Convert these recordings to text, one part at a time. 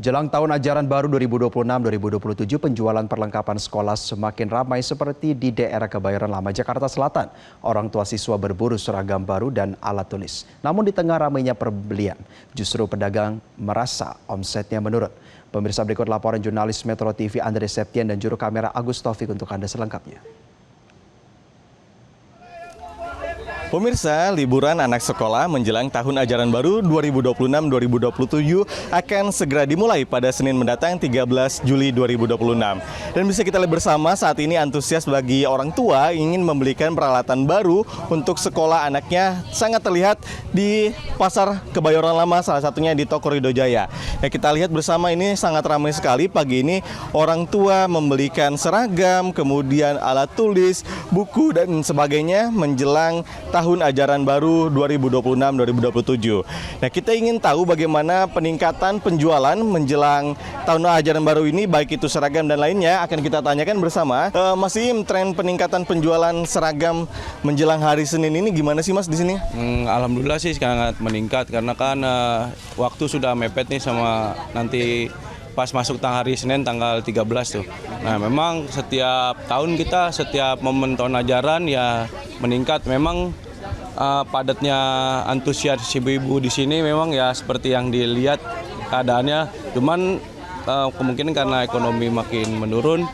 Jelang tahun ajaran baru 2026-2027, penjualan perlengkapan sekolah semakin ramai seperti di daerah Kebayoran Lama, Jakarta Selatan. Orang tua siswa berburu seragam baru dan alat tulis. Namun di tengah ramainya pembelian, justru pedagang merasa omsetnya menurun. Pemirsa, berikut laporan jurnalis Metro TV Andre Septian dan juru kamera Agus Taufik untuk Anda selengkapnya. Pemirsa, liburan anak sekolah menjelang tahun ajaran baru 2026-2027 akan segera dimulai pada Senin mendatang 13 Juli 2026. Dan bisa kita lihat bersama saat ini antusias bagi orang tua ingin membelikan peralatan baru untuk sekolah anaknya sangat terlihat di Pasar Kebayoran Lama, salah satunya di Toko Ridho Jaya. Ya, kita lihat bersama ini sangat ramai sekali pagi ini orang tua membelikan seragam, kemudian alat tulis, buku dan sebagainya menjelang tahun ajaran baru 2026-2027. Nah, kita ingin tahu bagaimana peningkatan penjualan menjelang tahun ajaran baru ini, baik itu seragam dan lainnya, akan kita tanyakan bersama. Mas Im, tren peningkatan penjualan seragam menjelang hari Senin ini gimana sih Mas di sini? Alhamdulillah sih sangat meningkat karena kan waktu sudah mepet nih sama nanti pas masuk hari Senin tanggal 13 tuh. Nah, memang setiap tahun kita setiap momen tahun ajaran ya meningkat. Memang padatnya antusias ibu-ibu di sini memang ya seperti yang dilihat keadaannya. Cuman kemungkinan karena ekonomi makin menurun,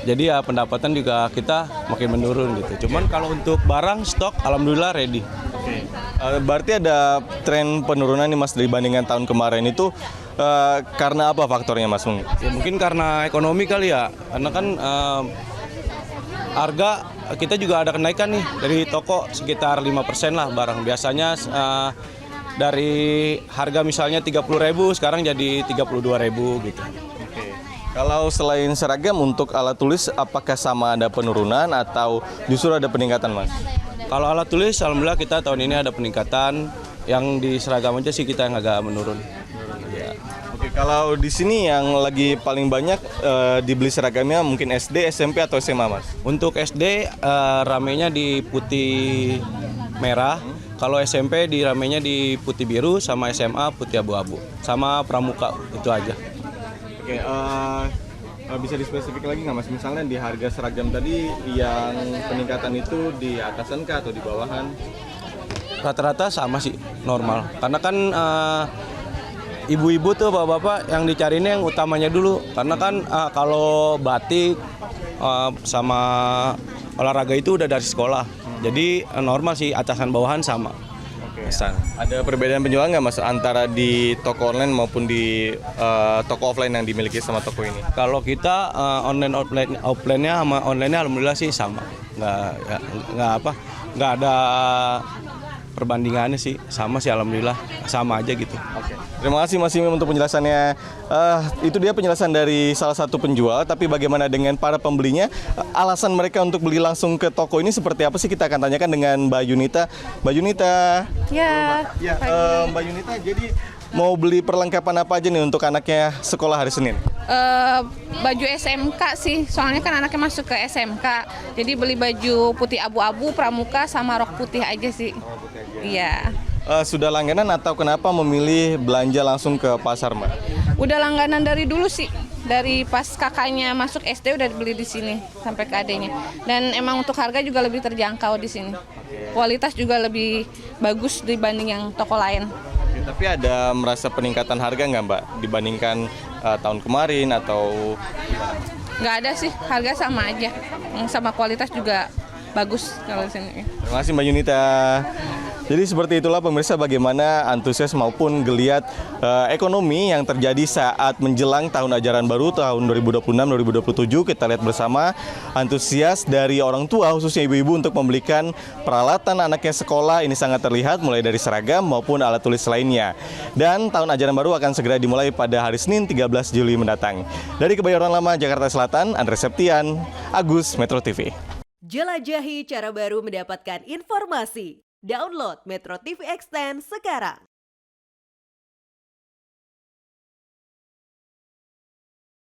jadi ya pendapatan juga kita makin menurun gitu. Cuman kalau untuk barang stok alhamdulillah ready. Berarti ada tren penurunan nih Mas dibandingkan tahun kemarin itu karena apa faktornya Mas? Ya, mungkin karena ekonomi kali ya. Karena kan harga kita juga ada kenaikan nih dari toko sekitar 5% lah barang. Biasanya dari harga misalnya 30.000 sekarang jadi 32.000 gitu. Kalau selain seragam untuk alat tulis apakah sama ada penurunan atau justru ada peningkatan Mas? Kalau alat tulis alhamdulillah kita tahun ini ada peningkatan, yang di seragam aja sih kita yang agak menurun. Ya. Oke, kalau di sini yang lagi paling banyak dibeli seragamnya mungkin SD, SMP atau SMA Mas? Untuk SD ramenya di putih merah, kalau SMP di ramenya di putih biru, sama SMA putih abu-abu, sama pramuka, itu aja. Oke, bisa dispesifik lagi nggak Mas? Misalnya di harga seragam tadi yang peningkatan itu di atasan kah atau di bawahan? Rata-rata sama sih, normal. Karena kan ibu-ibu tuh bapak-bapak yang dicarinya yang utamanya dulu. Karena kan kalau batik sama olahraga itu udah dari sekolah. Jadi normal sih, atasan bawahan sama. Ada perbedaan penjualan nggak Mas antara di toko online maupun di toko offline yang dimiliki sama toko ini? Kalau kita offline-nya sama online-nya alhamdulillah sih sama. Nggak ada perbandingannya sih, sama sih alhamdulillah, sama aja gitu. Terima kasih Mas Imam untuk penjelasannya. Itu dia penjelasan dari salah satu penjual, tapi bagaimana dengan para pembelinya? Alasan mereka untuk beli langsung ke toko ini seperti apa sih? Kita akan tanyakan dengan Mbak Yunita. Mbak Yunita. Ya. Mbak Yunita, jadi mau beli perlengkapan apa aja nih untuk anaknya sekolah hari Senin? Baju SMK sih, soalnya kan anaknya masuk ke SMK. Jadi beli baju putih abu-abu, pramuka, sama rok putih aja sih. Iya. Sudah langganan atau kenapa memilih belanja langsung ke pasar Mbak? Udah langganan dari dulu sih. Dari pas kakaknya masuk SD udah beli di sini sampai ke adenya. Dan emang untuk harga juga lebih terjangkau di sini. Kualitas juga lebih bagus dibanding yang toko lain. Tapi ada merasa peningkatan harga nggak Mbak dibandingkan tahun kemarin atau? Nggak ada sih, harga sama aja. Sama kualitas juga bagus kalau di sini. Terima kasih Mbak Yunita. Jadi seperti itulah pemirsa bagaimana antusias maupun geliat ekonomi yang terjadi saat menjelang tahun ajaran baru tahun 2026-2027. Kita lihat bersama antusias dari orang tua khususnya ibu-ibu untuk membelikan peralatan anaknya sekolah ini sangat terlihat mulai dari seragam maupun alat tulis lainnya. Dan tahun ajaran baru akan segera dimulai pada hari Senin 13 Juli mendatang. Dari Kebayoran Lama, Jakarta Selatan, Andre Septian, Agus, Metro TV. Jelajahi cara baru mendapatkan informasi. Download Metro TV Extend sekarang.